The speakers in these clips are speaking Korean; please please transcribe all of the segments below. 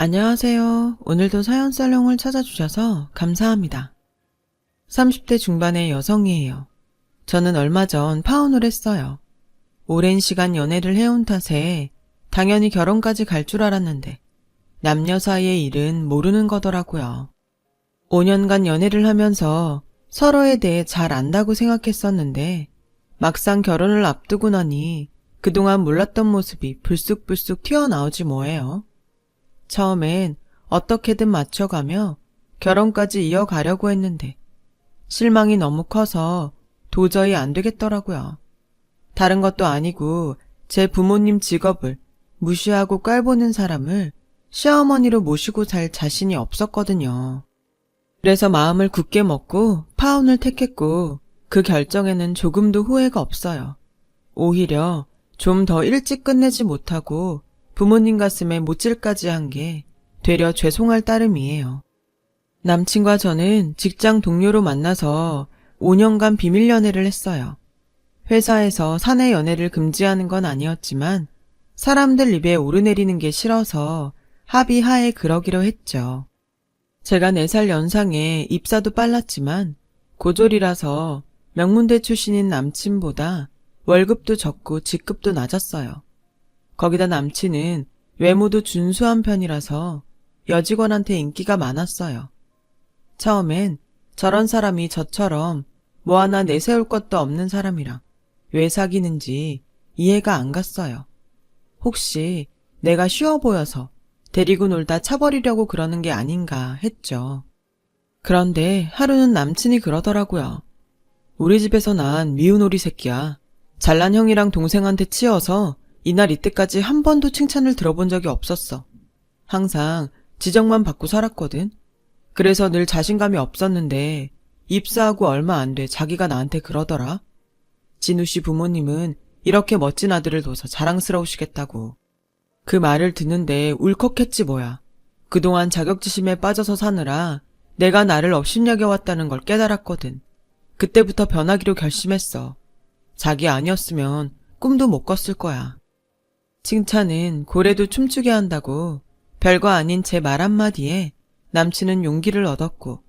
안녕하세요. 오늘도 사연살롱을 찾아주셔서 감사합니다. 30대 중반의 여성이에요. 저는 얼마 전 파혼을 했어요. 오랜 시간 연애를 해온 탓에 당연히 결혼까지 갈 줄 알았는데 남녀 사이의 일은 모르는 거더라고요. 5년간 연애를 하면서 서로에 대해 잘 안다고 생각했었는데 막상 결혼을 앞두고 나니 그동안 몰랐던 모습이 불쑥불쑥 튀어나오지 뭐예요. 처음엔 어떻게든 맞춰가며 결혼까지 이어가려고 했는데 실망이 너무 커서 도저히 안 되겠더라고요. 다른 것도 아니고 제 부모님 직업을 무시하고 깔보는 사람을 시어머니로 모시고 살 자신이 없었거든요. 그래서 마음을 굳게 먹고 파혼을 택했고 그 결정에는 조금도 후회가 없어요. 오히려 좀 더 일찍 끝내지 못하고 부모님 가슴에 못질까지 한 게 되려 죄송할 따름이에요. 남친과 저는 직장 동료로 만나서 5년간 비밀 연애를 했어요. 회사에서 사내 연애를 금지하는 건 아니었지만 사람들 입에 오르내리는 게 싫어서 합의하에 그러기로 했죠. 제가 4살 연상에 입사도 빨랐지만 고졸이라서 명문대 출신인 남친보다 월급도 적고 직급도 낮았어요. 거기다 남친은 외모도 준수한 편이라서 여직원한테 인기가 많았어요. 처음엔 저런 사람이 저처럼 뭐 하나 내세울 것도 없는 사람이랑 왜 사귀는지 이해가 안 갔어요. 혹시 내가 쉬워 보여서 데리고 놀다 차버리려고 그러는 게 아닌가 했죠. 그런데 하루는 남친이 그러더라고요. 우리 집에서 난 미운 오리 새끼야. 잘난 형이랑 동생한테 치여서 이날 이때까지 한 번도 칭찬을 들어본 적이 없었어. 항상 지적만 받고 살았거든. 그래서 늘 자신감이 없었는데 입사하고 얼마 안 돼 자기가 나한테 그러더라. 진우 씨 부모님은 이렇게 멋진 아들을 둬서 자랑스러우시겠다고. 그 말을 듣는데 울컥했지 뭐야. 그동안 자격지심에 빠져서 사느라 내가 나를 업신여겨왔다는 걸 깨달았거든. 그때부터 변하기로 결심했어. 자기 아니었으면 꿈도 못 꿨을 거야. 칭찬은 고래도 춤추게 한다고 별거 아닌 제 말 한마디에 남친은 용기를 얻었고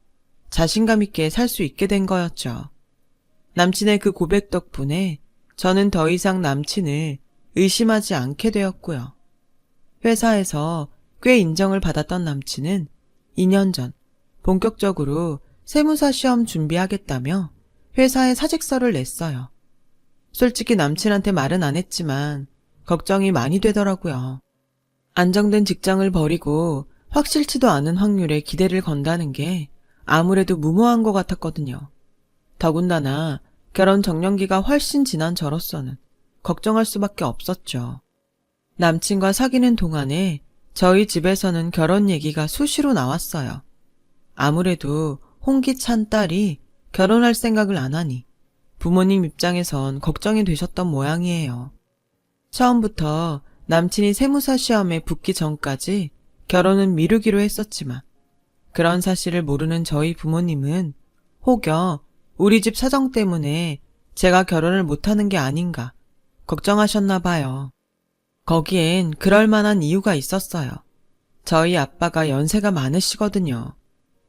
자신감 있게 살 수 있게 된 거였죠. 남친의 그 고백 덕분에 저는 더 이상 남친을 의심하지 않게 되었고요. 회사에서 꽤 인정을 받았던 남친은 2년 전 본격적으로 세무사 시험 준비하겠다며 회사에 사직서를 냈어요. 솔직히 남친한테 말은 안 했지만 걱정이 많이 되더라고요. 안정된 직장을 버리고 확실치도 않은 확률에 기대를 건다는 게 아무래도 무모한 것 같았거든요. 더군다나 결혼 정년기가 훨씬 지난 저로서는 걱정할 수밖에 없었죠. 남친과 사귀는 동안에 저희 집에서는 결혼 얘기가 수시로 나왔어요. 아무래도 홍기찬 딸이 결혼할 생각을 안 하니 부모님 입장에선 걱정이 되셨던 모양이에요. 처음부터 남친이 세무사 시험에 붙기 전까지 결혼은 미루기로 했었지만 그런 사실을 모르는 저희 부모님은 혹여 우리 집 사정 때문에 제가 결혼을 못하는 게 아닌가 걱정하셨나 봐요. 거기엔 그럴 만한 이유가 있었어요. 저희 아빠가 연세가 많으시거든요.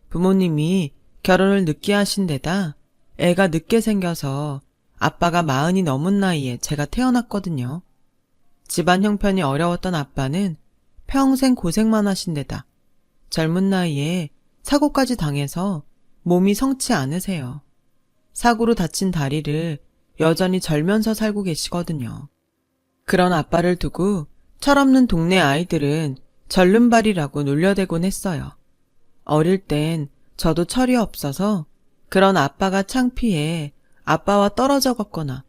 부모님이 결혼을 늦게 하신 데다 애가 늦게 생겨서 아빠가 40이 넘은 나이에 제가 태어났거든요. 집안 형편이 어려웠던 아빠는 평생 고생만 하신 데다 젊은 나이에 사고까지 당해서 몸이 성치 않으세요. 사고로 다친 다리를 여전히 절면서 살고 계시거든요. 그런 아빠를 두고 철없는 동네 아이들은 절름발이라고 놀려대곤 했어요. 어릴 땐 저도 철이 없어서 그런 아빠가 창피해 아빠와 떨어져 걷거나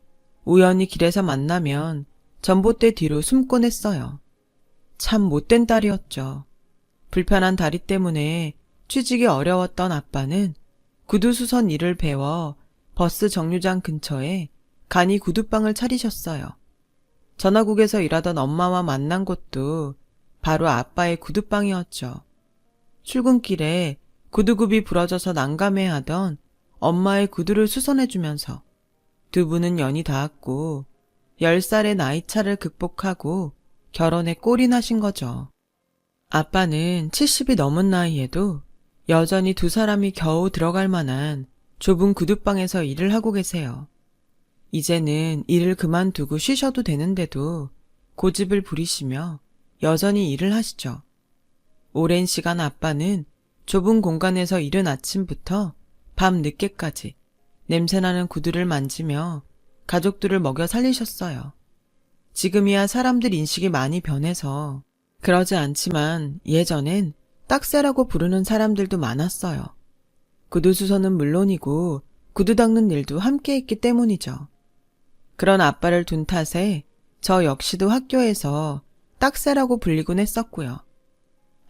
우연히 길에서 만나면 전봇대 뒤로 숨곤 했어요. 참 못된 딸이었죠. 불편한 다리 때문에 취직이 어려웠던 아빠는 구두수선 일을 배워 버스 정류장 근처에 간이 구두방을 차리셨어요. 전화국에서 일하던 엄마와 만난 곳도 바로 아빠의 구두방이었죠. 출근길에 구두굽이 부러져서 난감해하던 엄마의 구두를 수선해주면서 두 분은 연이 닿았고 10살의 나이차를 극복하고 결혼에 꼴이 나신 거죠. 아빠는 70이 넘은 나이에도 여전히 두 사람이 겨우 들어갈 만한 좁은 구두방에서 일을 하고 계세요. 이제는 일을 그만두고 쉬셔도 되는데도 고집을 부리시며 여전히 일을 하시죠. 오랜 시간 아빠는 좁은 공간에서 이른 아침부터 밤 늦게까지 냄새나는 구두를 만지며 가족들을 먹여 살리셨어요. 지금이야 사람들 인식이 많이 변해서 그러지 않지만 예전엔 딱새라고 부르는 사람들도 많았어요. 구두 수선은 물론이고 구두 닦는 일도 함께 했기 때문이죠. 그런 아빠를 둔 탓에 저 역시도 학교에서 딱새라고 불리곤 했었고요.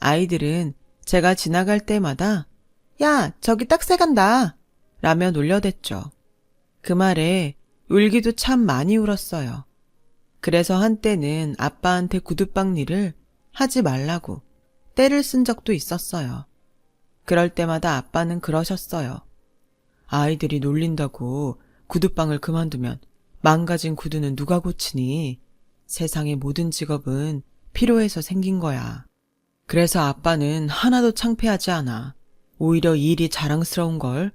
아이들은 제가 지나갈 때마다 야, 저기 딱새 간다 라며 놀려댔죠. 그 말에 울기도 참 많이 울었어요. 그래서 한때는 아빠한테 구두방 일을 하지 말라고 떼를 쓴 적도 있었어요. 그럴 때마다 아빠는 그러셨어요. 아이들이 놀린다고 구두방을 그만두면 망가진 구두는 누가 고치니? 세상의 모든 직업은 필요해서 생긴 거야. 그래서 아빠는 하나도 창피하지 않아. 오히려 이 일이 자랑스러운걸.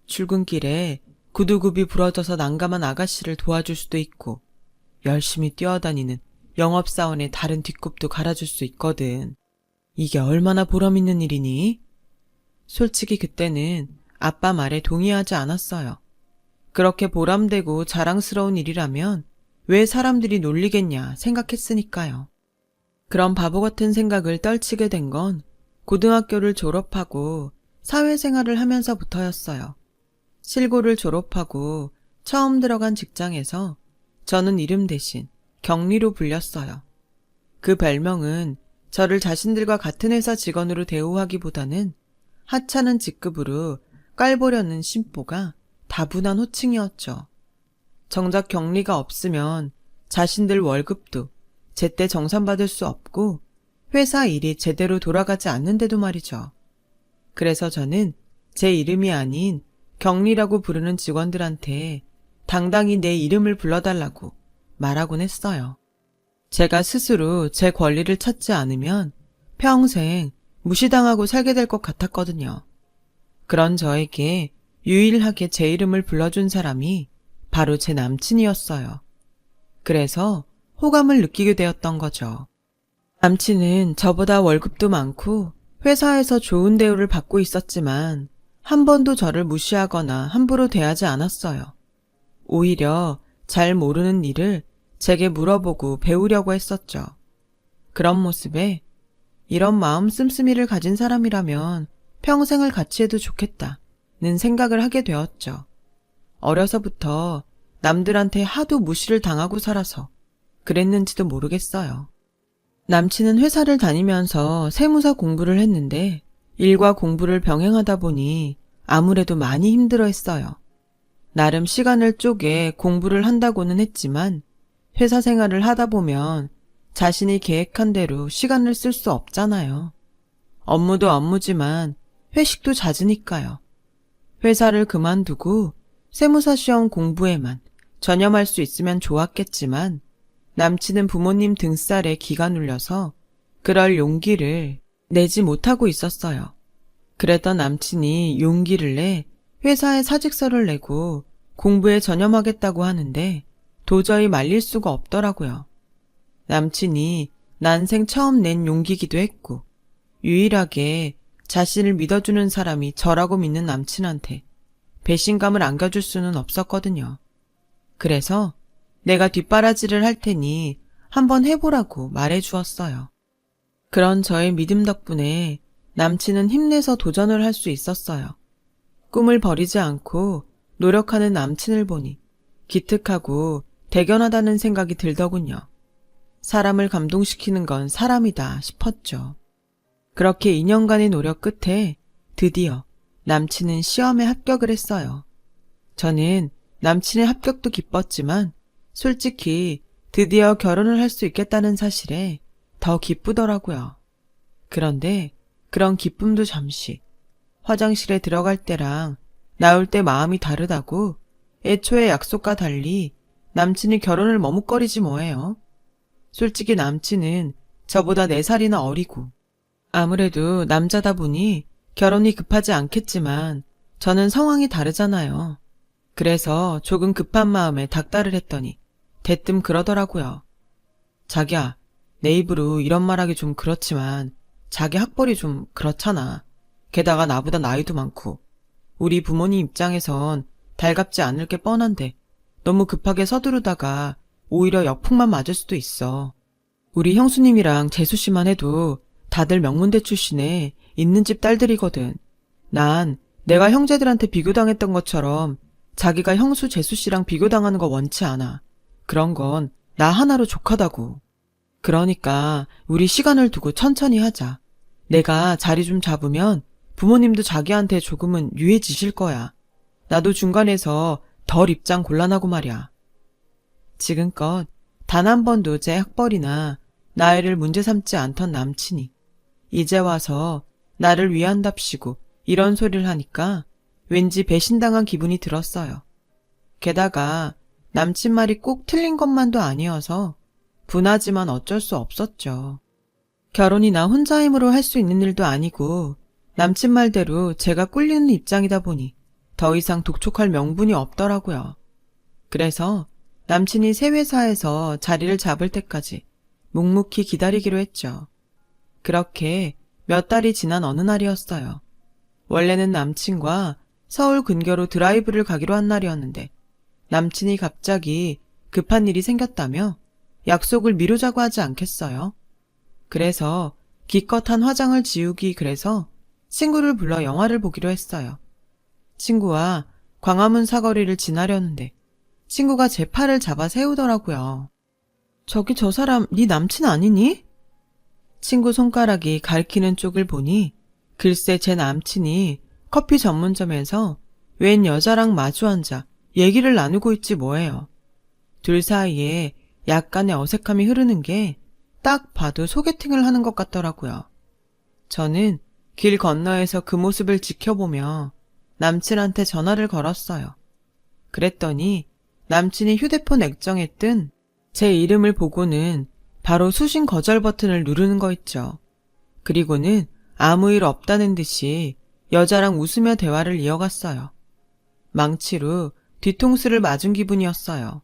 출근길에 구두굽이 부러져서 난감한 아가씨를 도와줄 수도 있고 열심히 뛰어다니는 영업사원의 다른 뒷굽도 갈아줄 수 있거든. 이게 얼마나 보람있는 일이니? 솔직히 그때는 아빠 말에 동의하지 않았어요. 그렇게 보람되고 자랑스러운 일이라면 왜 사람들이 놀리겠냐 생각했으니까요. 그런 바보 같은 생각을 떨치게 된 건 고등학교를 졸업하고 사회생활을 하면서부터였어요. 실고를 졸업하고 처음 들어간 직장에서 저는 이름 대신 경리로 불렸어요. 그 별명은 저를 자신들과 같은 회사 직원으로 대우하기보다는 하찮은 직급으로 깔보려는 심보가 다분한 호칭이었죠. 정작 경리가 없으면 자신들 월급도 제때 정산받을 수 없고 회사 일이 제대로 돌아가지 않는데도 말이죠. 그래서 저는 제 이름이 아닌 경리라고 부르는 직원들한테 당당히 내 이름을 불러달라고 말하곤 했어요. 제가 스스로 제 권리를 찾지 않으면 평생 무시당하고 살게 될 것 같았거든요. 그런 저에게 유일하게 제 이름을 불러준 사람이 바로 제 남친이었어요. 그래서 호감을 느끼게 되었던 거죠. 남친은 저보다 월급도 많고 회사에서 좋은 대우를 받고 있었지만 한 번도 저를 무시하거나 함부로 대하지 않았어요. 오히려 잘 모르는 일을 제게 물어보고 배우려고 했었죠. 그런 모습에 이런 마음 씀씀이를 가진 사람이라면 평생을 같이 해도 좋겠다는 생각을 하게 되었죠. 어려서부터 남들한테 하도 무시를 당하고 살아서 그랬는지도 모르겠어요. 남친은 회사를 다니면서 세무사 공부를 했는데 일과 공부를 병행하다 보니 아무래도 많이 힘들어했어요. 나름 시간을 쪼개 공부를 한다고는 했지만 회사 생활을 하다 보면 자신이 계획한 대로 시간을 쓸 수 없잖아요. 업무도 업무지만 회식도 잦으니까요. 회사를 그만두고 세무사 시험 공부에만 전념할 수 있으면 좋았겠지만 남친은 부모님 등살에 기가 눌려서 그럴 용기를 내지 못하고 있었어요. 그랬던 남친이 용기를 내 회사에 사직서를 내고 공부에 전념하겠다고 하는데 도저히 말릴 수가 없더라고요. 남친이 난생 처음 낸 용기기도 했고 유일하게 자신을 믿어주는 사람이 저라고 믿는 남친한테 배신감을 안겨줄 수는 없었거든요. 그래서 내가 뒷바라지를 할 테니 한번 해보라고 말해주었어요. 그런 저의 믿음 덕분에 남친은 힘내서 도전을 할 수 있었어요. 꿈을 버리지 않고 노력하는 남친을 보니 기특하고 대견하다는 생각이 들더군요. 사람을 감동시키는 건 사람이다 싶었죠. 그렇게 2년간의 노력 끝에 드디어 남친은 시험에 합격을 했어요. 저는 남친의 합격도 기뻤지만 솔직히 드디어 결혼을 할 수 있겠다는 사실에 더 기쁘더라고요. 그런데 그런 기쁨도 잠시 화장실에 들어갈 때랑 나올 때 마음이 다르다고 애초에 약속과 달리 남친이 결혼을 머뭇거리지 뭐예요. 솔직히 남친은 저보다 4살이나 어리고 아무래도 남자다 보니 결혼이 급하지 않겠지만 저는 상황이 다르잖아요. 그래서 조금 급한 마음에 닥달을 했더니 대뜸 그러더라고요. 자기야, 내 입으로 이런 말하기 좀 그렇지만 자기 학벌이 좀 그렇잖아. 게다가 나보다 나이도 많고 우리 부모님 입장에선 달갑지 않을 게 뻔한데 너무 급하게 서두르다가 오히려 역풍만 맞을 수도 있어. 우리 형수님이랑 재수씨만 해도 다들 명문대 출신에 있는 집 딸들이거든. 난 내가 형제들한테 비교당했던 것처럼 자기가 형수 재수씨랑 비교당하는 거 원치 않아. 그런 건 나 하나로 족하다고. 그러니까 우리 시간을 두고 천천히 하자. 내가 자리 좀 잡으면 부모님도 자기한테 조금은 유해지실 거야. 나도 중간에서 덜 입장 곤란하고 말이야. 지금껏 단 한 번도 제 학벌이나 나이를 문제 삼지 않던 남친이 이제 와서 나를 위한답시고 이런 소리를 하니까 왠지 배신당한 기분이 들었어요. 게다가 남친 말이 꼭 틀린 것만도 아니어서 분하지만 어쩔 수 없었죠. 결혼이 나 혼자 힘으로 할 수 있는 일도 아니고 남친 말대로 제가 꿀리는 입장이다 보니 더 이상 독촉할 명분이 없더라고요. 그래서 남친이 새 회사에서 자리를 잡을 때까지 묵묵히 기다리기로 했죠. 그렇게 몇 달이 지난 어느 날이었어요. 원래는 남친과 서울 근교로 드라이브를 가기로 한 날이었는데 남친이 갑자기 급한 일이 생겼다며 약속을 미루자고 하지 않겠어요? 그래서 기껏한 화장을 지우기 그래서 친구를 불러 영화를 보기로 했어요. 친구와 광화문 사거리를 지나려는데 친구가 제 팔을 잡아 세우더라고요. 저기 저 사람 네 남친 아니니? 친구 손가락이 가리키는 쪽을 보니 글쎄 제 남친이 커피 전문점에서 웬 여자랑 마주 앉아 얘기를 나누고 있지 뭐예요. 둘 사이에 약간의 어색함이 흐르는 게 딱 봐도 소개팅을 하는 것 같더라고요. 저는 길 건너에서 그 모습을 지켜보며 남친한테 전화를 걸었어요. 그랬더니 남친이 휴대폰 액정에 뜬 제 이름을 보고는 바로 수신 거절 버튼을 누르는 거 있죠. 그리고는 아무 일 없다는 듯이 여자랑 웃으며 대화를 이어갔어요. 망치로 뒤통수를 맞은 기분이었어요.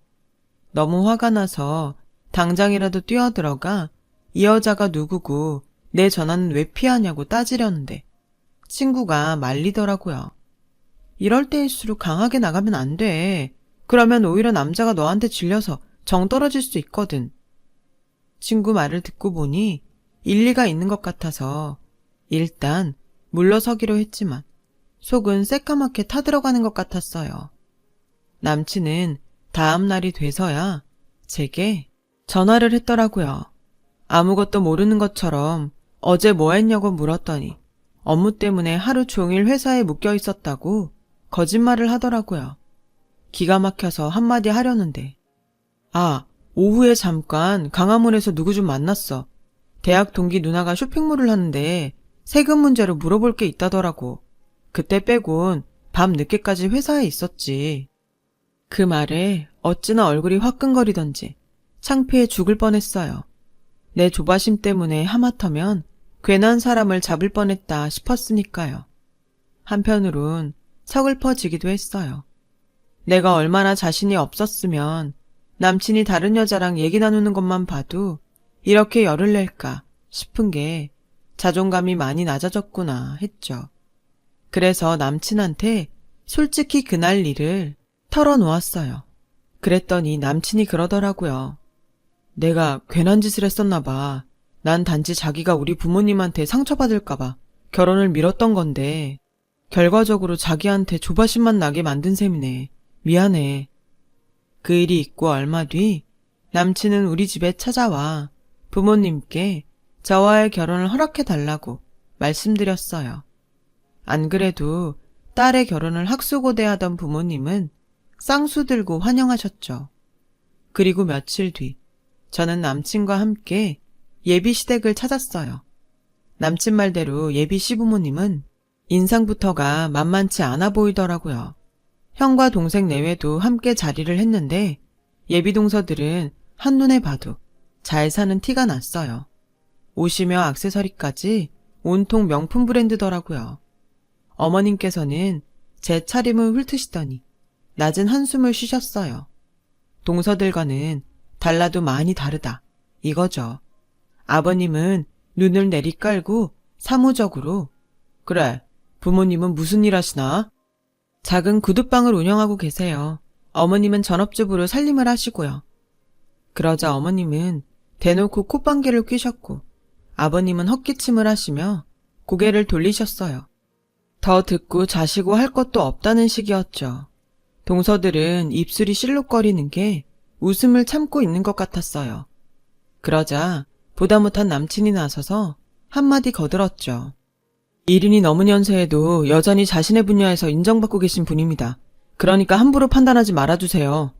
너무 화가 나서 당장이라도 뛰어들어가 이 여자가 누구고 내 전화는 왜 피하냐고 따지려는데 친구가 말리더라고요. 이럴 때일수록 강하게 나가면 안 돼. 그러면 오히려 남자가 너한테 질려서 정 떨어질 수 있거든. 친구 말을 듣고 보니 일리가 있는 것 같아서 일단 물러서기로 했지만 속은 새까맣게 타들어가는 것 같았어요. 남친은 다음 날이 돼서야 제게 전화를 했더라고요. 아무것도 모르는 것처럼 어제 뭐 했냐고 물었더니 업무 때문에 하루 종일 회사에 묶여 있었다고 거짓말을 하더라고요. 기가 막혀서 한마디 하려는데 아, 오후에 잠깐 강화문에서 누구 좀 만났어. 대학 동기 누나가 쇼핑몰을 하는데 세금 문제로 물어볼 게 있다더라고. 그때 빼곤 밤 늦게까지 회사에 있었지. 그 말에 어찌나 얼굴이 화끈거리던지 창피해 죽을 뻔했어요. 내 조바심 때문에 하마터면 괜한 사람을 잡을 뻔했다 싶었으니까요. 한편으론 서글퍼지기도 했어요. 내가 얼마나 자신이 없었으면 남친이 다른 여자랑 얘기 나누는 것만 봐도 이렇게 열을 낼까 싶은 게 자존감이 많이 낮아졌구나 했죠. 그래서 남친한테 솔직히 그날 일을 털어놓았어요. 그랬더니 남친이 그러더라고요. 내가 괜한 짓을 했었나 봐. 난 단지 자기가 우리 부모님한테 상처받을까 봐 결혼을 미뤘던 건데 결과적으로 자기한테 조바심만 나게 만든 셈이네. 미안해. 그 일이 있고 얼마 뒤 남친은 우리 집에 찾아와 부모님께 저와의 결혼을 허락해달라고 말씀드렸어요. 안 그래도 딸의 결혼을 학수고대하던 부모님은 쌍수 들고 환영하셨죠. 그리고 며칠 뒤 저는 남친과 함께 예비 시댁을 찾았어요. 남친 말대로 예비 시부모님은 인상부터가 만만치 않아 보이더라고요. 형과 동생 내외도 함께 자리를 했는데 예비 동서들은 한눈에 봐도 잘 사는 티가 났어요. 옷이며 액세서리까지 온통 명품 브랜드더라고요. 어머님께서는 제 차림을 훑으시더니 낮은 한숨을 쉬셨어요. 동서들과는 달라도 많이 다르다, 이거죠. 아버님은 눈을 내리깔고 사무적으로 그래, 부모님은 무슨 일 하시나? 작은 구두방을 운영하고 계세요. 어머님은 전업주부로 살림을 하시고요. 그러자 어머님은 대놓고 콧방귀를 뀌셨고 아버님은 헛기침을 하시며 고개를 돌리셨어요. 더 듣고 자시고 할 것도 없다는 식이었죠. 동서들은 입술이 실룩거리는 게 웃음을 참고 있는 것 같았어요. 그러자 보다 못한 남친이 나서서 한마디 거들었죠. 70이 넘은 연세에도 여전히 자신의 분야에서 인정받고 계신 분입니다. 그러니까 함부로 판단하지 말아주세요.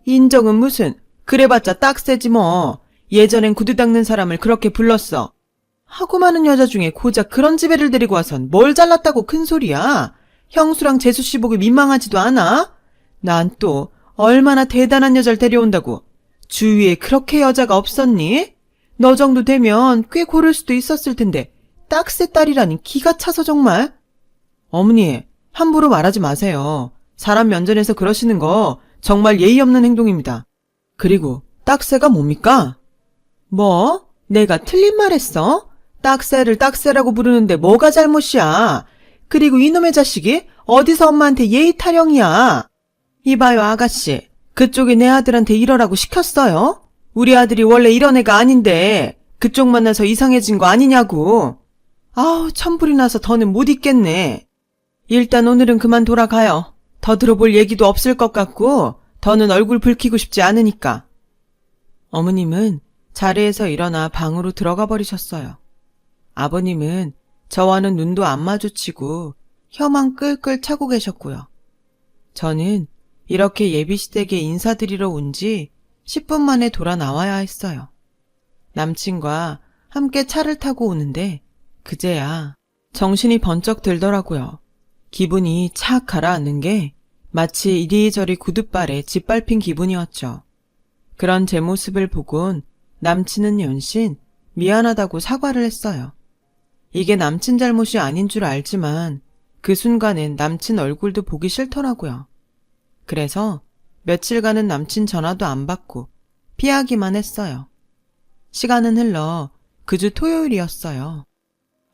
인정은 무슨, 그래봤자 딱새지 뭐. 예전엔 구두 닦는 사람을 그렇게 불렀어. 하고 많은 여자 중에 고작 그런 집애를 데리고 와선 뭘 잘났다고 큰 소리야. 형수랑 재수씨 보기 민망하지도 않아? 난 또 얼마나 대단한 여자를 데려온다고. 주위에 그렇게 여자가 없었니? 너 정도 되면 꽤 고를 수도 있었을 텐데 딱새 딸이라니 기가 차서 정말. 어머니, 함부로 말하지 마세요. 사람 면전에서 그러시는 거 정말 예의 없는 행동입니다. 그리고 딱새가 뭡니까? 뭐? 내가 틀린 말 했어? 딱새를 딱새라고 부르는데 뭐가 잘못이야? 그리고 이놈의 자식이 어디서 엄마한테 예의 타령이야? 이봐요 아가씨, 그쪽이 내 아들한테 이러라고 시켰어요? 우리 아들이 원래 이런 애가 아닌데 그쪽 만나서 이상해진 거 아니냐고. 아우 천불이 나서 더는 못 있겠네. 일단 오늘은 그만 돌아가요. 더 들어볼 얘기도 없을 것 같고 더는 얼굴 붉히고 싶지 않으니까. 어머님은 자리에서 일어나 방으로 들어가 버리셨어요. 아버님은 저와는 눈도 안 마주치고 혀만 끌끌 차고 계셨고요. 저는 이렇게 예비시댁에 인사드리러 온 지 10분 만에 돌아 나와야 했어요. 남친과 함께 차를 타고 오는데 그제야 정신이 번쩍 들더라고요. 기분이 착 가라앉는 게 마치 이리저리 구둣발에 짓밟힌 기분이었죠. 그런 제 모습을 보곤 남친은 연신 미안하다고 사과를 했어요. 이게 남친 잘못이 아닌 줄 알지만 그 순간엔 남친 얼굴도 보기 싫더라고요. 그래서 며칠간은 남친 전화도 안 받고 피하기만 했어요. 시간은 흘러 그 주 토요일이었어요.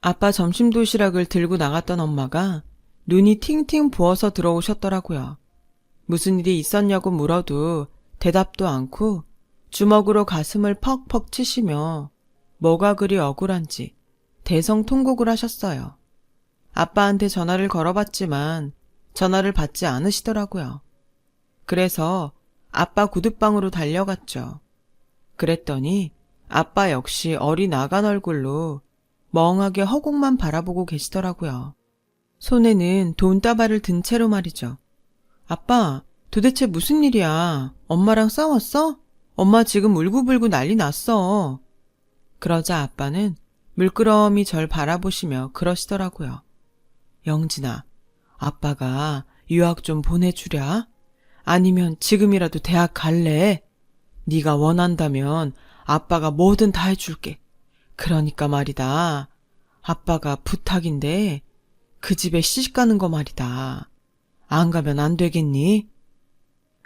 아빠 점심 도시락을 들고 나갔던 엄마가 눈이 팅팅 부어서 들어오셨더라고요. 무슨 일이 있었냐고 물어도 대답도 않고 주먹으로 가슴을 퍽퍽 치시며 뭐가 그리 억울한지 대성통곡을 하셨어요. 아빠한테 전화를 걸어봤지만 전화를 받지 않으시더라고요. 그래서 아빠 구둣방으로 달려갔죠. 그랬더니 아빠 역시 어리나간 얼굴로 멍하게 허공만 바라보고 계시더라고요. 손에는 돈다발을 든 채로 말이죠. 아빠, 도대체 무슨 일이야? 엄마랑 싸웠어? 엄마 지금 울고불고 난리 났어. 그러자 아빠는 물끄러미 절 바라보시며 그러시더라고요. 영진아, 아빠가 유학 좀 보내주랴? 아니면 지금이라도 대학 갈래? 네가 원한다면 아빠가 뭐든 다 해줄게. 그러니까 말이다. 아빠가 부탁인데 그 집에 시집가는 거 말이다. 안 가면 안 되겠니?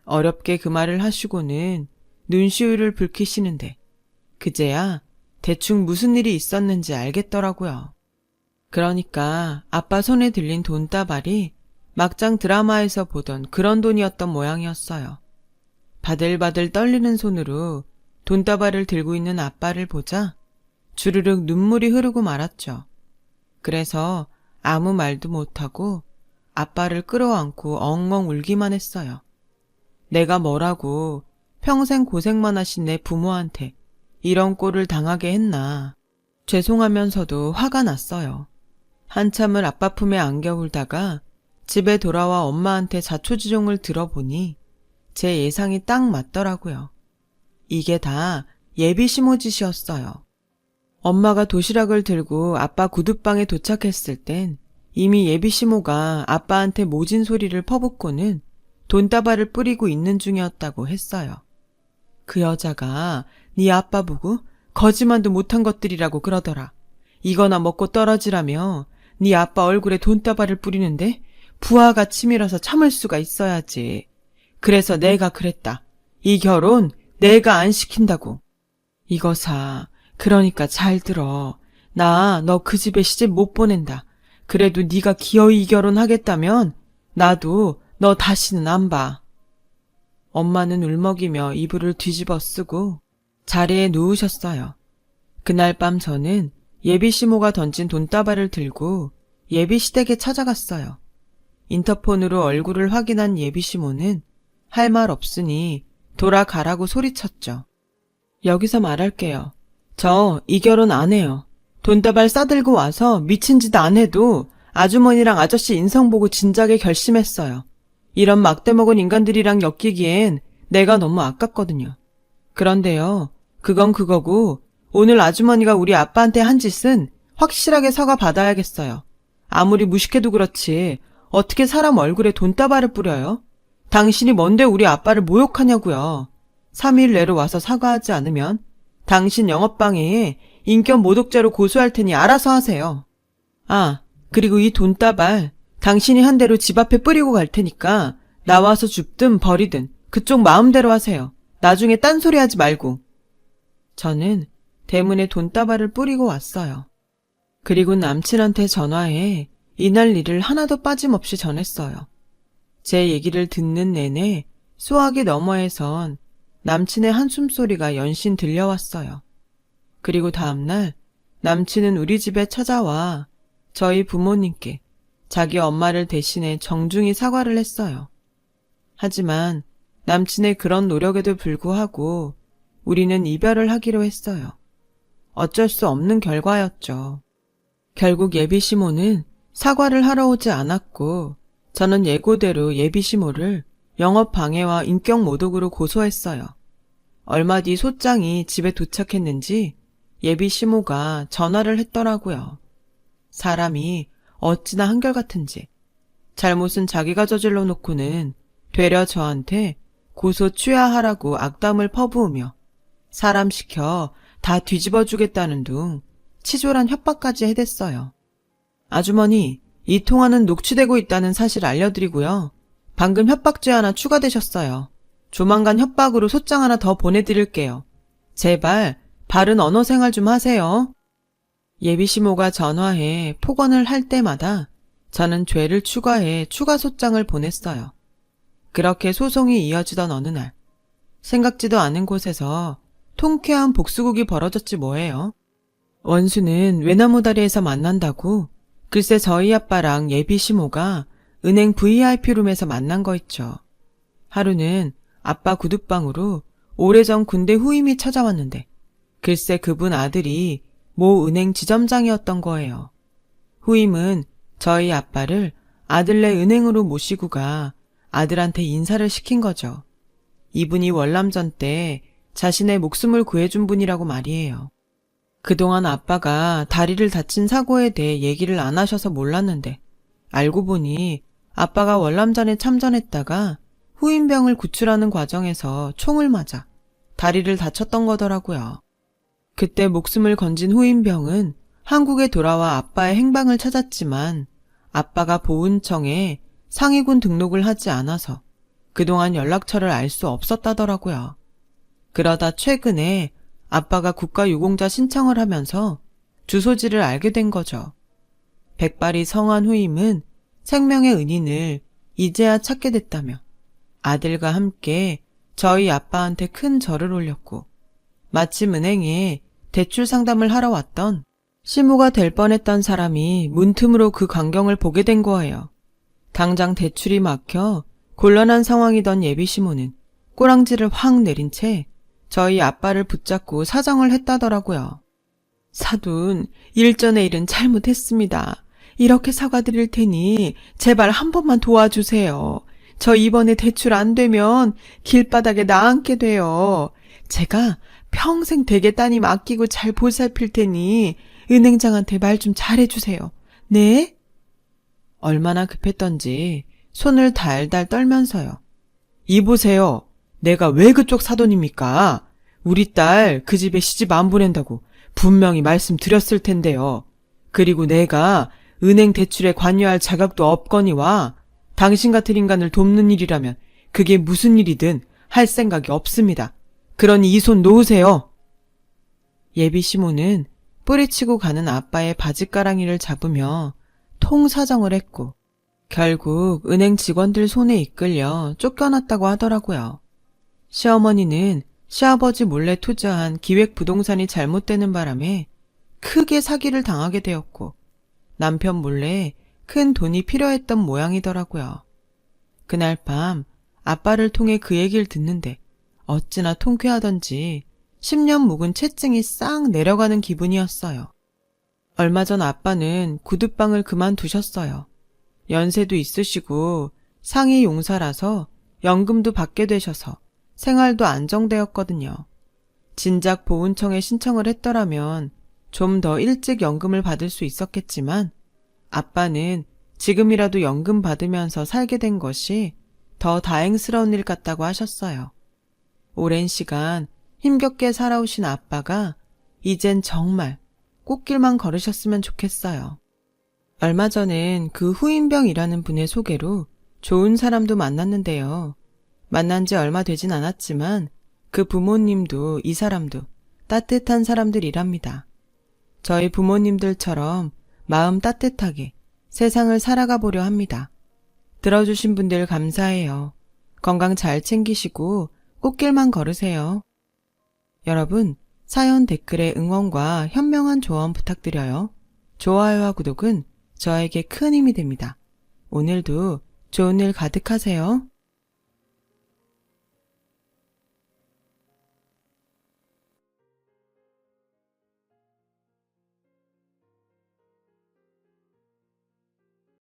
어렵게 그 말을 하시고는 눈시울을 붉히시는데 그제야 대충 무슨 일이 있었는지 알겠더라고요. 그러니까 아빠 손에 들린 돈다발이 막장 드라마에서 보던 그런 돈이었던 모양이었어요. 바들바들 떨리는 손으로 돈다발을 들고 있는 아빠를 보자 주르륵 눈물이 흐르고 말았죠. 그래서 아무 말도 못하고 아빠를 끌어안고 엉엉 울기만 했어요. 내가 뭐라고 평생 고생만 하신 내 부모한테 이런 꼴을 당하게 했나. 죄송하면서도 화가 났어요. 한참을 아빠 품에 안겨 울다가 집에 돌아와 엄마한테 자초지종을 들어보니 제 예상이 딱 맞더라고요. 이게 다 예비 시모짓이었어요. 엄마가 도시락을 들고 아빠 구둣방에 도착했을 땐 이미 예비 시모가 아빠한테 모진 소리를 퍼붓고는 돈다발을 뿌리고 있는 중이었다고 했어요. 그 여자가 네 아빠 보고 거짓말도 못한 것들이라고 그러더라. 이거나 먹고 떨어지라며 네 아빠 얼굴에 돈다발을 뿌리는데 부하가 치밀어서 참을 수가 있어야지. 그래서 내가 그랬다. 이 결혼 내가 안 시킨다고. 이거사, 그러니까 잘 들어. 나 너 그 집에 시집 못 보낸다. 그래도 네가 기어이 결혼하겠다면 나도 너 다시는 안 봐. 엄마는 울먹이며 이불을 뒤집어 쓰고 자리에 누우셨어요. 그날 밤 저는 예비 시모가 던진 돈다발을 들고 예비 시댁에 찾아갔어요. 인터폰으로 얼굴을 확인한 예비 시모는 할 말 없으니 돌아가라고 소리쳤죠. 여기서 말할게요. 저 이 결혼 안 해요. 돈다발 싸들고 와서 미친 짓 안 해도 아주머니랑 아저씨 인성 보고 진작에 결심했어요. 이런 막대 먹은 인간들이랑 엮이기엔 내가 너무 아깝거든요. 그런데요, 그건 그거고 오늘 아주머니가 우리 아빠한테 한 짓은 확실하게 사과 받아야겠어요. 아무리 무식해도 그렇지 어떻게 사람 얼굴에 돈다발을 뿌려요? 당신이 뭔데 우리 아빠를 모욕하냐고요. 3일 내로 와서 사과하지 않으면 당신 영업방해에 인격 모독죄로 고소할 테니 알아서 하세요. 아, 그리고 이 돈다발 당신이 한 대로 집 앞에 뿌리고 갈 테니까 나와서 줍든 버리든 그쪽 마음대로 하세요. 나중에 딴소리 하지 말고. 저는 대문에 돈다발을 뿌리고 왔어요. 그리고 남친한테 전화해 이날 일을 하나도 빠짐없이 전했어요. 제 얘기를 듣는 내내 수화기 너머에선 남친의 한숨소리가 연신 들려왔어요. 그리고 다음날 남친은 우리 집에 찾아와 저희 부모님께 자기 엄마를 대신해 정중히 사과를 했어요. 하지만 남친의 그런 노력에도 불구하고 우리는 이별을 하기로 했어요. 어쩔 수 없는 결과였죠. 결국 예비시모는 사과를 하러 오지 않았고 저는 예고대로 예비시모를 영업방해와 인격모독으로 고소했어요. 얼마 뒤 소장이 집에 도착했는지 예비시모가 전화를 했더라고요. 사람이 어찌나 한결같은지. 잘못은 자기가 저질러 놓고는 되려 저한테 고소 취하하라고 악담을 퍼부으며 사람 시켜 다 뒤집어 주겠다는 둥 치졸한 협박까지 해댔어요. 아주머니, 이 통화는 녹취되고 있다는 사실 알려드리고요. 방금 협박죄 하나 추가되셨어요. 조만간 협박으로 소장 하나 더 보내드릴게요. 제발 바른 언어 생활 좀 하세요. 예비시모가 전화해 폭언을 할 때마다 저는 죄를 추가해 추가 소장을 보냈어요. 그렇게 소송이 이어지던 어느 날 생각지도 않은 곳에서 통쾌한 복수극이 벌어졌지 뭐예요. 원수는 외나무 다리에서 만난다고 글쎄 저희 아빠랑 예비시모가 은행 VIP룸에서 만난 거 있죠. 하루는 아빠 구두방으로 오래전 군대 후임이 찾아왔는데 글쎄 그분 아들이 모 은행 지점장이었던 거예요. 후임은 저희 아빠를 아들네 은행으로 모시고 가 아들한테 인사를 시킨 거죠. 이분이 월남전 때 자신의 목숨을 구해준 분이라고 말이에요. 그동안 아빠가 다리를 다친 사고에 대해 얘기를 안 하셔서 몰랐는데 알고 보니 아빠가 월남전에 참전했다가 후임병을 구출하는 과정에서 총을 맞아 다리를 다쳤던 거더라고요. 그때 목숨을 건진 후임병은 한국에 돌아와 아빠의 행방을 찾았지만 아빠가 보훈청에 상위군 등록을 하지 않아서 그동안 연락처를 알 수 없었다더라고요. 그러다 최근에 아빠가 국가유공자 신청을 하면서 주소지를 알게 된 거죠. 백발이 성한 후임은 생명의 은인을 이제야 찾게 됐다며 아들과 함께 저희 아빠한테 큰 절을 올렸고 마침 은행에 대출 상담을 하러 왔던 시모가 될 뻔했던 사람이 문틈으로 그 광경을 보게 된 거예요. 당장 대출이 막혀 곤란한 상황이던 예비시모는 꼬랑지를 확 내린 채 저희 아빠를 붙잡고 사정을 했다더라고요. 사돈, 일전의 일은 잘못했습니다. 이렇게 사과드릴 테니 제발 한 번만 도와주세요. 저 이번에 대출 안 되면 길바닥에 나앉게 돼요. 제가 평생 댁에 따님 아끼고 잘 보살필 테니 은행장한테 말 좀 잘해주세요. 네? 얼마나 급했던지 손을 달달 떨면서요. 이보세요. 내가 왜 그쪽 사돈입니까? 우리 딸 그 집에 시집 안 보낸다고 분명히 말씀드렸을 텐데요. 그리고 내가 은행 대출에 관여할 자격도 없거니와 당신 같은 인간을 돕는 일이라면 그게 무슨 일이든 할 생각이 없습니다. 그러니 이 손 놓으세요. 예비 시모는 뿌리치고 가는 아빠의 바지가랑이를 잡으며 통사정을 했고 결국 은행 직원들 손에 이끌려 쫓겨났다고 하더라고요. 시어머니는 시아버지 몰래 투자한 기획부동산이 잘못되는 바람에 크게 사기를 당하게 되었고 남편 몰래 큰 돈이 필요했던 모양이더라고요. 그날 밤 아빠를 통해 그 얘기를 듣는데 어찌나 통쾌하던지 10년 묵은 채증이 싹 내려가는 기분이었어요. 얼마 전 아빠는 구두방을 그만두셨어요. 연세도 있으시고 상위 용사라서 연금도 받게 되셔서 생활도 안정되었거든요. 진작 보훈청에 신청을 했더라면 좀 더 일찍 연금을 받을 수 있었겠지만 아빠는 지금이라도 연금 받으면서 살게 된 것이 더 다행스러운 일 같다고 하셨어요. 오랜 시간 힘겹게 살아오신 아빠가 이젠 정말 꽃길만 걸으셨으면 좋겠어요. 얼마 전엔 그 후인병이라는 분의 소개로 좋은 사람도 만났는데요. 만난 지 얼마 되진 않았지만 그 부모님도 이 사람도 따뜻한 사람들이랍니다. 저희 부모님들처럼 마음 따뜻하게 세상을 살아가 보려 합니다. 들어주신 분들 감사해요. 건강 잘 챙기시고 꽃길만 걸으세요. 여러분, 사연 댓글에 응원과 현명한 조언 부탁드려요. 좋아요와 구독은 저에게 큰 힘이 됩니다. 오늘도 좋은 일 가득하세요.